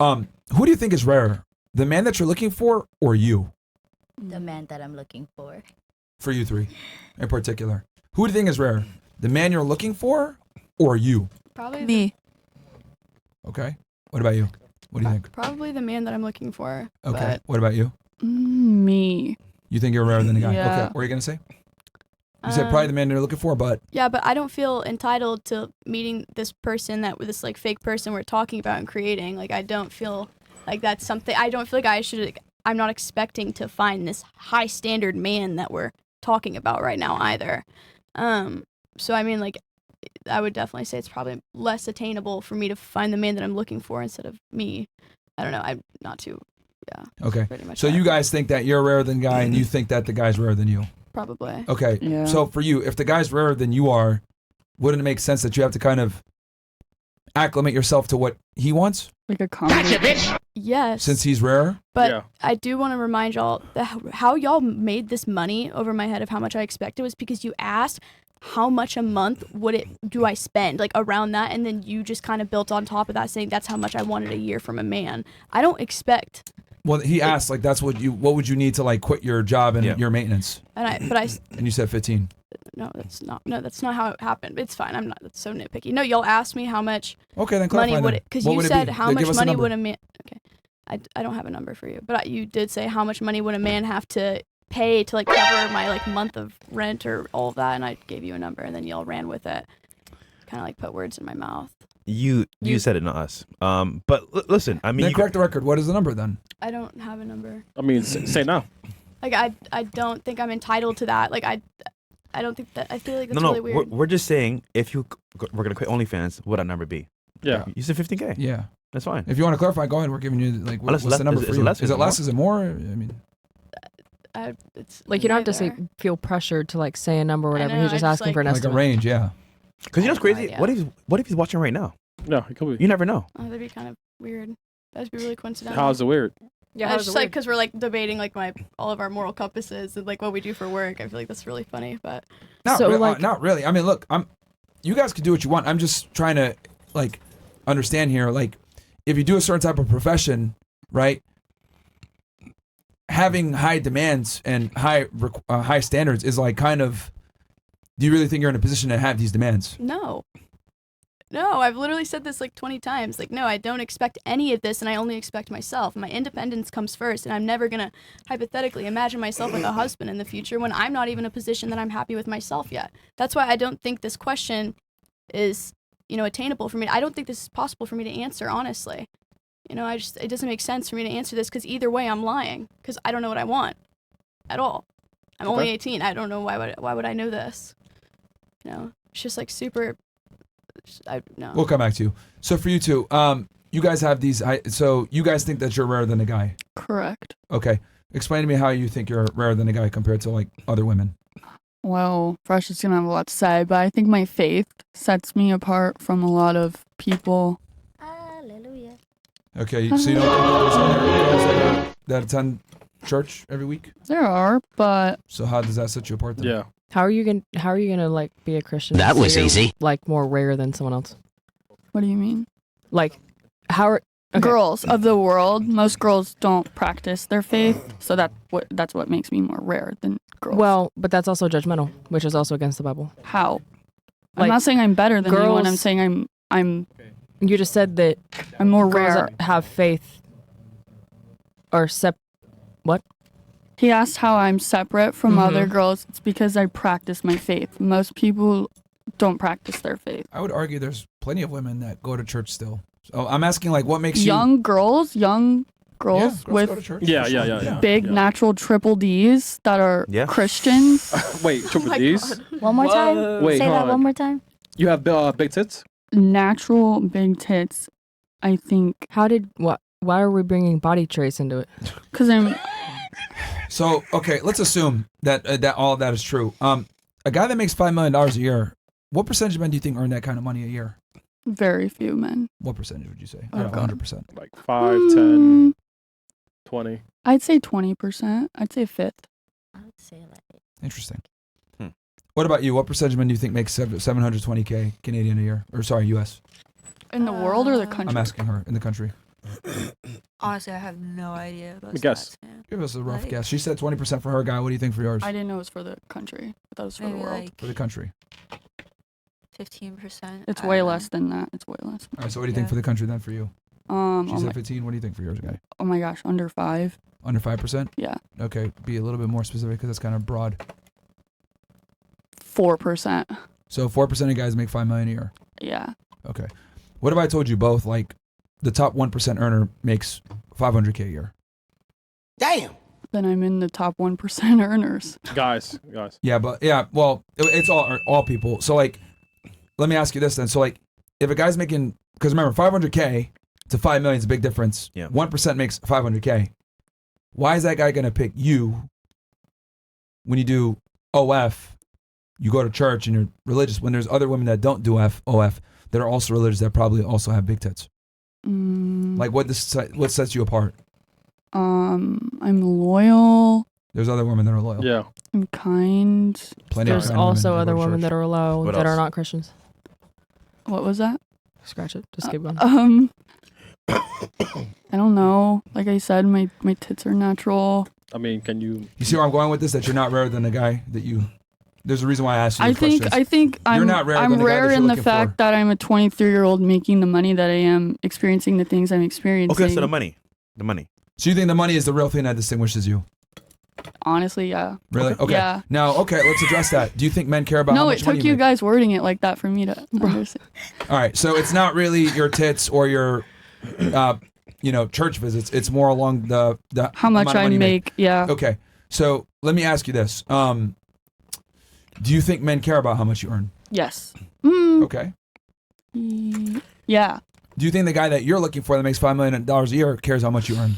Who do you think is rarer? The man that you're looking for or you? The man that I'm looking for. For you three in particular. Who do you think is rarer? The man you're looking for or you? Probably Me. Okay. What about you? What do you think? Probably the man that I'm looking for. Okay. What about you? Me. You think you're rarer than the guy? Yeah. Okay. What are you going to say? You said probably the man you're looking for, but... Yeah, but I don't feel entitled to meeting this person this like fake person we're talking about and creating. Like, I don't feel like that's something, I don't feel like I'm not expecting to find this high standard man that we're talking about right now either. So I mean, like, I would definitely say it's probably less attainable for me to find the man that I'm looking for instead of me. I don't know. I'm not too, yeah. Okay. Pretty much So that. you guys think that you're rarer than the guy and you think that the guy's rarer than you? Probably. Okay. Yeah. So for you, if the guy's rarer than you are, wouldn't it make sense that you have to kind of acclimate yourself to what he wants Like a comedy. Yes. since he's rarer? But Yeah. I do want to remind y'all that how y'all made this money over my head of how much I expected was because you asked how much a month do I spend, like around that, and then you just kind of built on top of that saying that's how much I wanted a year from a man. I don't expect, Well, he asked like what would you need to like quit your job and your maintenance? and you said 15. no, that's not how it happened. It's fine. That's so nitpicky. No, y'all asked me how much Okay, then clarify money would then. it, because What you would it said be? how Then much give us a money number. would a man, okay, I don't have a number for you, but you did say how much money would a man have to pay to like cover my like month of rent or all of that, and I gave you a number, and then y'all ran with it, kind of like put words in my mouth. You said it, not us. But listen, I mean, Then correct the record. What is the number then? I don't have a number. I mean, say now. Like I don't think I'm entitled to that. Like I don't think that. I feel like that's no, really weird. we're just saying if we're gonna quit OnlyFans, what would that number be? Yeah. You said 15K. Yeah. That's fine. If you want to clarify, go ahead. We're giving you like Unless what's the number is for it you? less, Is is it it less? more? Is it more? I mean, It's Like you don't have to neither. feel pressured to like say a number or whatever. know, He's just I just, asking for an like a estimate. range, yeah. Because you know what's I have no crazy? idea. What if he's watching right now? No, it could be. You never know. Oh, that'd be kind of weird. That'd be really coincidental. How's it weird? Yeah, It's just like because we're like debating like all of our moral compasses and like what we do for work. I feel like that's really funny, but So, like- not really. I mean, look, you guys can do what you want. I'm just trying to like understand here. Like, if you do a certain type of profession, right? Having high demands and high standards is like kind of. Do you really think you're in a position to have these demands? no, I've literally said this like 20 times. Like, no, I don't expect any of this, and I only expect myself. My independence comes first, and I'm never gonna hypothetically imagine myself with a husband in the future when I'm not even in a position that I'm happy with myself yet. That's why I don't think this question is, attainable for me. I don't think this is possible for me to answer, honestly. It doesn't make sense for me to answer this because either way I'm lying because I don't know what I want at all. I'm only 18. I don't know why would I know this? It's just like super. No. We'll come back to you. So for you two, you guys have these. So you guys think that you're rarer than a guy. Correct. Okay. Explain to me how you think you're rarer than a guy compared to like other women. Well, Fresh is gonna have a lot to say, but I think my faith sets me apart from a lot of people. Hallelujah. Okay. So you don't think that there's other girls that attend church every week? There are, but So how does that set you apart then? Yeah. How are you gonna like be a Christian? That and was say you're, easy. Like more rare than someone else. what do you mean? Like how are okay. Girls of the world, most girls don't practice their faith, so that's what makes me more rare than girls. Well, but that's also judgmental, which is also against the Bible. how? I'm Like, not saying I'm better than anyone. I'm girls- saying I'm You just said that more girls rare. that have faith are what? He asked how I'm separate from Mhm. other girls. It's because I practice my faith. Most people don't practice their faith. I would argue there's plenty of women that go to church still. So I'm asking like what makes Young girls you girls girls go to with church. Yeah, for yeah, sure. yeah. big natural triple D's that are Yeah. Christians. Wait, triple D's? One more time. Wait, Say hold that on. one more time. You have big tits? Natural big tits. I think Why are we bringing body traits into it? because I'm So okay, let's assume that that all of that is true. A guy that makes $5 million a year, what percentage of men do you think earn that kind of money a year? very few men. What percentage would you say? Oh, Out of God. 100%. Like 5, 10, Mm, 20. I'd say 20%. I'd say a fifth. I would say like Interesting. What about you? What percentage of men do you think makes 720K Canadian a year? Or sorry, US? In the world or the Uh, country? I'm asking her in the country. Honestly, I have no idea about Let me guess. stats, man. Give us a rough Like- guess. She said 20% for her guy. What do you think for yours? I didn't know it was for the country. I thought it was for the Maybe world. like For the country. 15%. It's I way don't know. less than that. It's way less. All right. So what do you think Yeah. for the country then for you? She Oh said my, 15. What do you think for yours, guy? oh my gosh, under 5. Under 5%? Yeah, Okay. Be a little bit more specific because that's kind of broad. 4%. So 4% of guys make 5 million a year. Yeah. Okay. What if I told you both? Like, the top 1% earner makes 500K a year. Damn. Then I'm in the top 1% earners. Guys. Yeah, but yeah, well, it's all people. So like, let me ask you this then. So like, if a guy's making, because remember, 500K to 5 million is a big difference. Yeah. 1% makes 500K. Why is that guy gonna pick you when you do OF? You go to church and you're religious. When there's other women that don't do OF that are also religious that probably also have big tits. Like what sets you apart? I'm loyal. There's other women that are loyal. Yeah. I'm kind. Plenty of There's kind women also that go other to women church. that are low What that are else? not Christians. What was that? Scratch it. Just keep going. I don't know. Like I said, my tits are natural. I mean, can you? You see where I'm going with this? That you're not rarer than the guy that you. There's a reason why I asked you. I these think questions. I'm not rare than I'm the guy that rare you're in the looking fact for. that I'm a 23-year-old making the money that I am, experiencing the things I'm experiencing. Okay, so the money. So you think the money is the real thing that distinguishes you? Honestly, yeah. Really? Okay. Yeah. Now, okay, let's address that. Do you think men care about how No, much it money took you you make? guys wording it like that for me to understand. All right, so it's not really your tits or your, church visits. It's more along the How much amount of I money you make, yeah. Okay, so let me ask you this: do you think men care about how much you earn? Yes. Okay. Yeah. Do you think the guy that you're looking for that makes $5 million a year cares how much you earn?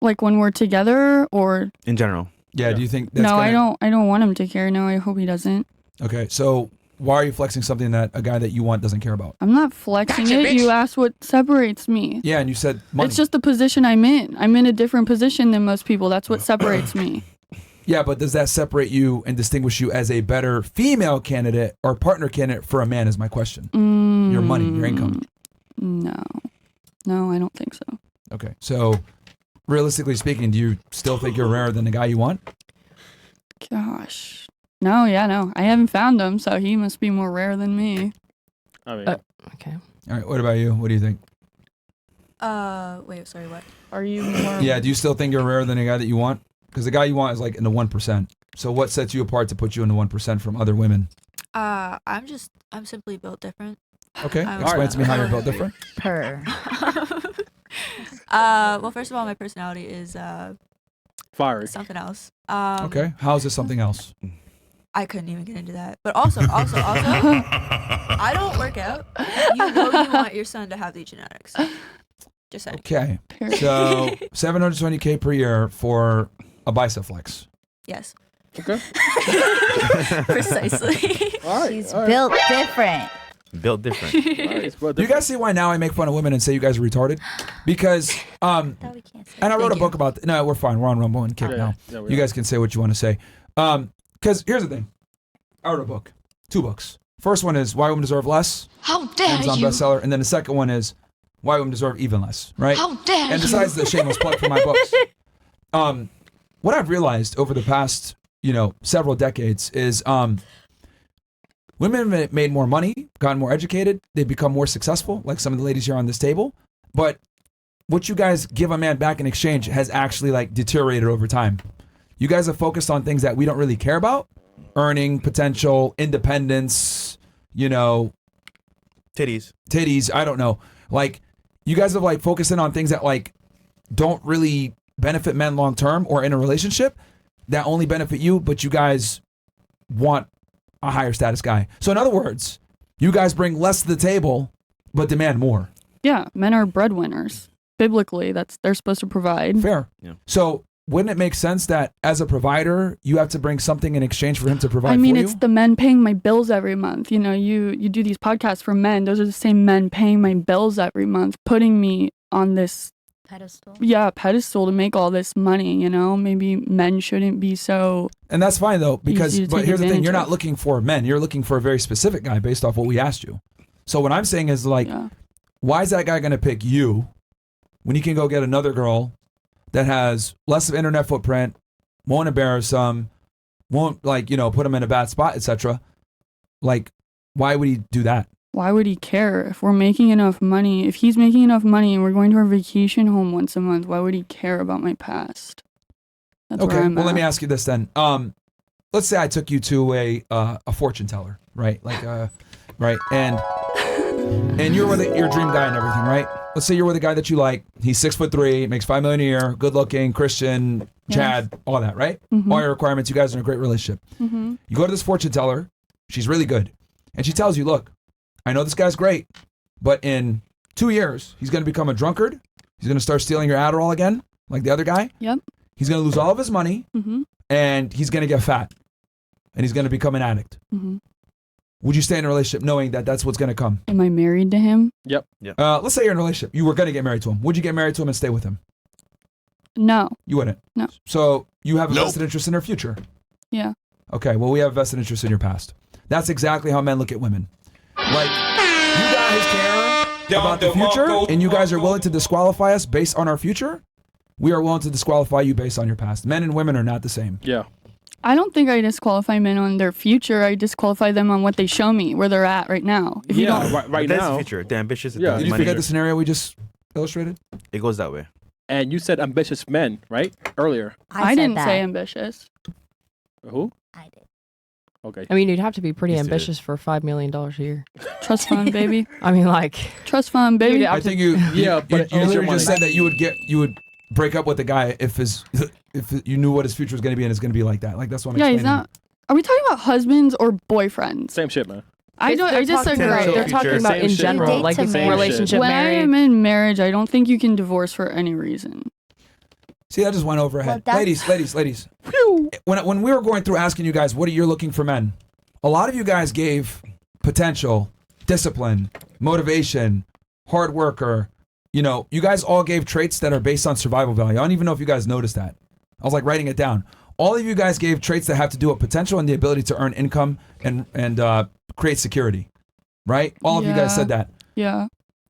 Like when we're together, or In general. Yeah. Do you think that's no? gonna, I don't want him to care. No, I hope he doesn't. Okay, so why are you flexing something that a guy that you want doesn't care about? I'm not flexing Gotcha, it. bitch. You asked what separates me. Yeah, and you said money. It's just the position I'm in. I'm in a different position than most people. That's what separates me. Yeah, but does that separate you and distinguish you as a better female candidate or partner candidate for a man is my question. Your money, your income. No. No, I don't think so. Okay, so realistically speaking, do you still think you're rarer than the guy you want? Gosh. No, yeah, no. I haven't found him, so he must be more rare than me. I mean, Okay. All right, what about you? What do you think? Wait, sorry, what? Are you more... Yeah, do you still think you're rarer than the guy that you want? Because the guy you want is like in the 1%. So what sets you apart to put you in the 1% from other women? I'm simply built different. Okay, I'm- explain to me how you're built different. Per. Well, first of all, my personality is fiery. something else. Okay, how is this something else? I couldn't even get into that. But also, I don't work out. You know you want your son to have the genetics. Just saying. Okay, so 720K per year for a bicep flex. Yes. Okay. Precisely. All right. She's all right. built different. Built different. Nice, well, Do you guys see why now I make fun of women and say you guys are retarded? Because Thought we can't say. and I wrote Thank a book about no, we're fine. We're on Rumble and Kick Yeah, now. yeah, we You are. guys can say what you want to say. Because here's the thing. I wrote a book. 2 books. First one is Why Women Deserve Less. How dare Amazon you? bestseller. And then the second one is Why Women Deserve Even Less. Right? How dare And besides the shameless plug for my books, what I've realized over the past, several decades is women have made more money, gotten more educated, they've become more successful, like some of the ladies here on this table. But what you guys give a man back in exchange has actually like deteriorated over time. You guys have focused on things that we don't really care about. Earning potential, independence, titties, I don't know. Like, you guys have like focused in on things that like don't really benefit men long term or in a relationship that only benefit you, but you guys want a higher status guy. So in other words, you guys bring less to the table but demand more. Yeah, men are breadwinners. Biblically, they're supposed to provide. Fair. Yeah. So wouldn't it make sense that as a provider, you have to bring something in exchange for him to provide I mean, for it's you? the men paying my bills every month. You do these podcasts for men. Those are the same men paying my bills every month, putting me on this Pedestal. pedestal to make all this money. Maybe men shouldn't be so. And that's fine though, because Easy to but take here's the thing, advantage you're not of. looking for men, you're looking for a very specific guy based off what we asked you. So what I'm saying is like Yeah. why is that guy going to pick you when he can go get another girl that has less of internet footprint, won't embarrass him, won't like, put him in a bad spot, etc. Like, why would he do that? Why would he care if we're making enough money? If he's making enough money and we're going to our vacation home once a month, why would he care about my past? That's Okay, where I'm well, let at. me ask you this then. Let's say I took you to a fortune teller, right? Like, right, and you're with your dream guy and everything, right? Let's say you're with a guy that you like. He's 6'3", makes $5 million a year, good looking, Christian, Chad, all that, right? All your requirements. You guys are in a great relationship. Mm-hmm. You go to this fortune teller. She's really good, and she tells you, "Look, I know this guy's great, but in 2 years, he's going to become a drunkard. He's going to start stealing your Adderall again, like the other guy. Yep. He's going to lose all of his money, Mm-hmm. and he's going to get fat, and he's going to become an addict." Mm-hmm. Would you stay in a relationship knowing that that's what's going to come? Am I married to him? Let's say you're in a relationship. You were going to get married to him. Would you get married to him and stay with him? No. You wouldn't. No. So you have a vested interest in her future. Yeah. Okay, well, we have a vested interest in your past. That's exactly how men look at women. Like, you guys care about the future, and you guys are willing to disqualify us based on our future. We are willing to disqualify you based on your past. Men and women are not the same. Yeah. I don't think I disqualify men on their future. I disqualify them on what they show me, where they're at right now. If you don't, right That's now. the future. They're ambitious. Yeah. Yeah. Did you forget the scenario we just illustrated? It goes that way. And you said ambitious men, right? Earlier. I said didn't that. say ambitious. Who? I did. Okay. I mean, you'd have to be pretty Yes, it ambitious for $5 million a year. Trust fund, baby. I mean, like, Trust fund, baby. Dude, I think you but you it's your literally just money. said that you would break up with the guy if you knew what his future was going to be and it's going to be like that. Like, that's what I'm Yeah, explaining. he's not. Are we talking about husbands or boyfriends? Same shit, man. I they're disagree. talking- they're talking about Same in shit. general, You like date if to marry. relationship When I married. am in marriage, I don't think you can divorce for any reason. See, that just went over Well, ahead. that's- Ladies. When we were going through asking you guys, what are you looking for men? A lot of you guys gave potential, discipline, motivation, hard worker. You guys all gave traits that are based on survival value. I don't even know if you guys noticed that. I was like writing it down. All of you guys gave traits that have to do with potential and the ability to earn income and create security, right? All of you guys Yeah. said that. Yeah.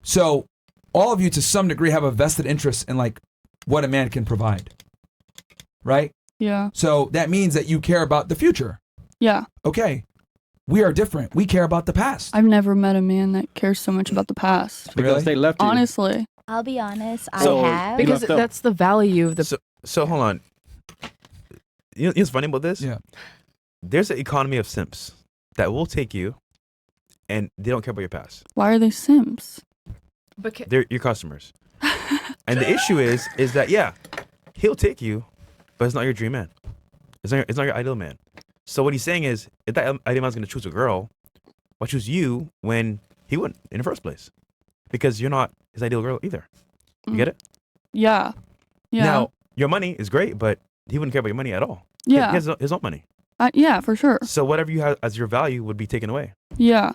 So all of you, to some degree, have a vested interest in like what a man can provide, right? Yeah. So that means that you care about the future. Yeah. Okay, we are different. We care about the past. I've never met a man that cares so much about the past. Because Really? they left you. Honestly. I'll be honest. So, I have. Big- Because left out. that's the value of the. So hold on. You know what's funny about this? Yeah. There's an economy of simps that will take you, and they don't care about your past. Why are they simps? They're your customers. And the issue is that he'll take you, but it's not your dream man. It's not your ideal man. So what he's saying is, if that ideal man's gonna choose a girl, why choose you when he wouldn't in the first place? Because you're not his ideal girl either. You get it? Yeah. Yeah. Now your money is great, but he wouldn't care about your money at all. yeah. He has his own money. Yeah, for sure. So whatever you have as your value would be taken away. Yeah.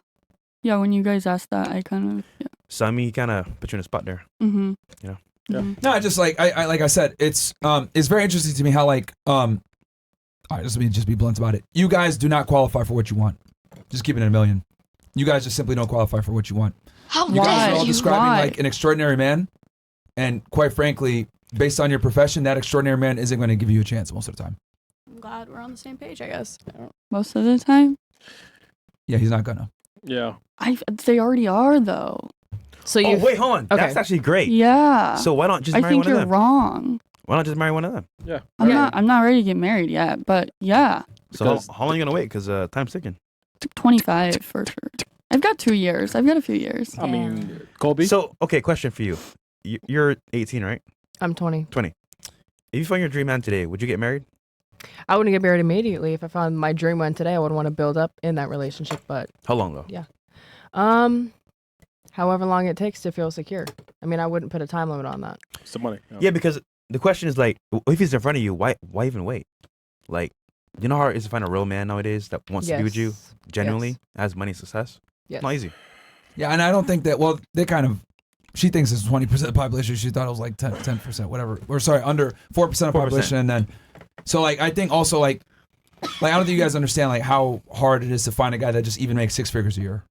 Yeah, when you guys asked that, I kind of, yeah. So I mean, he kind of put you in a spot there. Mm-hmm. Yeah. Mhm. No, I just like I said, it's very interesting to me how like all right, just be blunt about it. You guys do not qualify for what you want. Just keep it in a million. You guys just simply don't qualify for what you want. You guys are all describing Why? like an extraordinary man, and quite frankly, based on your profession, that extraordinary man isn't going to give you a chance most of the time. I'm glad we're on the same page, I guess. Most of the time. Yeah, he's not gonna. Yeah. They already are, though. So Oh you. wait, hold on. Okay. That's actually great. Yeah. So why not just I marry think one of you're them? wrong. Why not just marry one of them? Yeah. I'm not ready to get married yet, but yeah. So Because- how long are you gonna wait? Because time's ticking. 25 for sure. I've got 2 years. I've got a few years. I mean, Kobe. So okay, question for you. You're 18, right? I'm 20. 20. If you found your dream man today, would you get married? I wouldn't get married immediately. If I found my dream one today, I would want to build up in that relationship. But How long though? however long it takes to feel secure. I mean, I wouldn't put a time limit on that. Some money. Yeah, because the question is like, if he's in front of you, why even wait? Like, you know how hard it is to find a real man nowadays that wants to be with you Yes. genuinely, Yes. has money, success. Yes. Not easy. Yeah, and I don't think that. Well, they kind of. She thinks it's 20% of the population. She thought it was like 10%, whatever. Or sorry, under 4% of 4%. population, and then. So like, I think also like I don't think you guys understand like how hard it is to find a guy that just even makes 6 figures a year.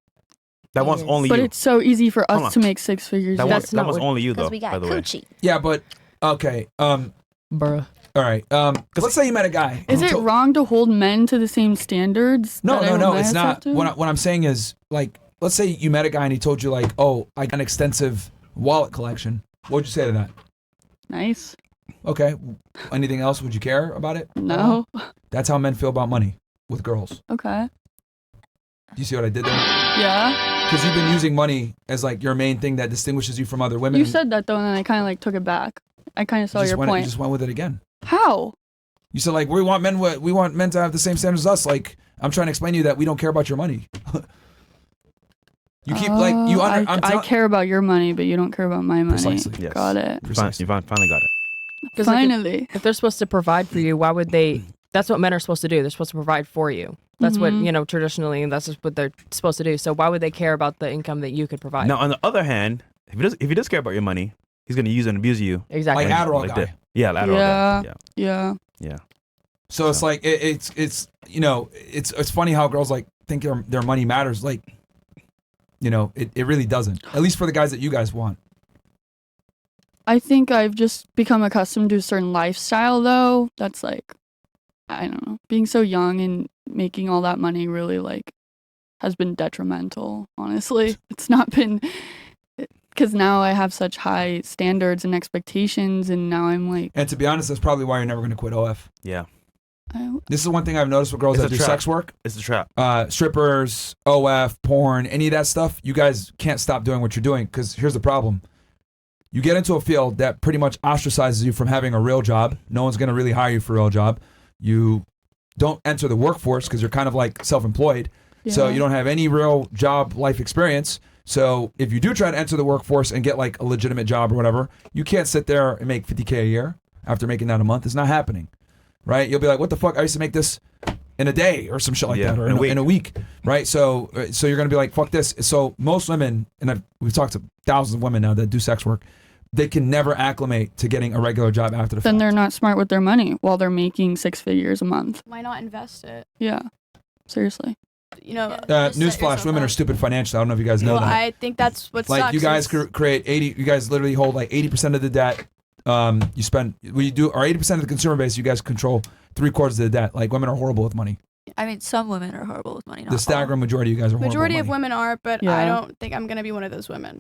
That one's is. only But you. it's so easy for Hold on. us to make six figures. That yet. one's That's not that was what- only you though. Because we By got the way. coochie. Yeah, but okay. Bruh. All right. Let's say you met a guy. Is who it told- wrong to hold men to the same standards? No, that no, I no. hold It's myself not. to? What I'm saying is, like, let's say you met a guy and he told you, like, oh, I got an extensive wallet collection. What would you say to that? Nice. Okay. Anything else? Would you care about it? No. That's how men feel about money with girls. Okay. Do you see what I did there? Yeah. Because you've been using money as like your main thing that distinguishes you from other women. You and said that though, and then I kind of like took it back. I kind of saw you just your went, You point. just went with it again. How? You said like we want men to have the same standards as us. Like I'm trying to explain to you that we don't care about your money. You keep like you Oh, under. I care about your money, but you don't care about my money. Precisely. Yes. Got it. Precisely. You finally got it. 'Cause, like, Finally. If they're supposed to provide for you, why would they? That's what men are supposed to do. They're supposed to provide for you. That's what, Mhm. you know, traditionally, and that's just what they're supposed to do. So why would they care about the income that you could provide? Now, on the other hand, if he does care about your money, he's gonna use and abuse you. Exactly. Like Adderall like guy. that. Yeah, Adderall Yeah. guy. Yeah. Yeah. So it's like it's you know it's funny how girls like think their money matters. Like you know it really doesn't. At least for the guys that you guys want. I think I've just become accustomed to a certain lifestyle though. That's like, I don't know, being so young and making all that money really like has been detrimental, honestly. It's not been, because now I have such high standards and expectations, and now I'm like, And to be honest, that's probably why you're never going to quit OF. Yeah. This is one thing I've noticed with girls It's that a do trap. sex work. It's a trap. Strippers, OF, porn, any of that stuff, you guys can't stop doing what you're doing because here's the problem. You get into a field that pretty much ostracizes you from having a real job. No one's going to really hire you for a real job. You don't enter the workforce because you're kind of like self-employed. So yeah. you don't have any real job life experience. So if you do try to enter the workforce and get like a legitimate job or whatever, you can't sit there and make $50K a year after making that a month. It's not happening. Right? You'll be like, what the fuck? I used to make this in a day or some shit like Yeah, that, or in a week, right? So you're gonna be like, fuck this. So most women, and we've talked to thousands of women now that do sex work, they can never acclimate to getting a regular job after the Then fact. they're not smart with their money while they're making 6 figures a month. Why not invest it? Yeah. Seriously. You know, Just set Newsflash: yourself women are up. stupid financially. I don't know if you guys know well, that. I think that's what Like sucks. you guys is- create 80. You guys literally hold like 80% of the debt. You spend you do or 80% of the consumer base. You guys control 3/4 of the debt. Like women are horrible with money. I mean, some women are horrible with money. Not The all. staggering majority of you guys are horrible. Majority with of money. women are, but Yeah. I don't think I'm gonna be one of those women.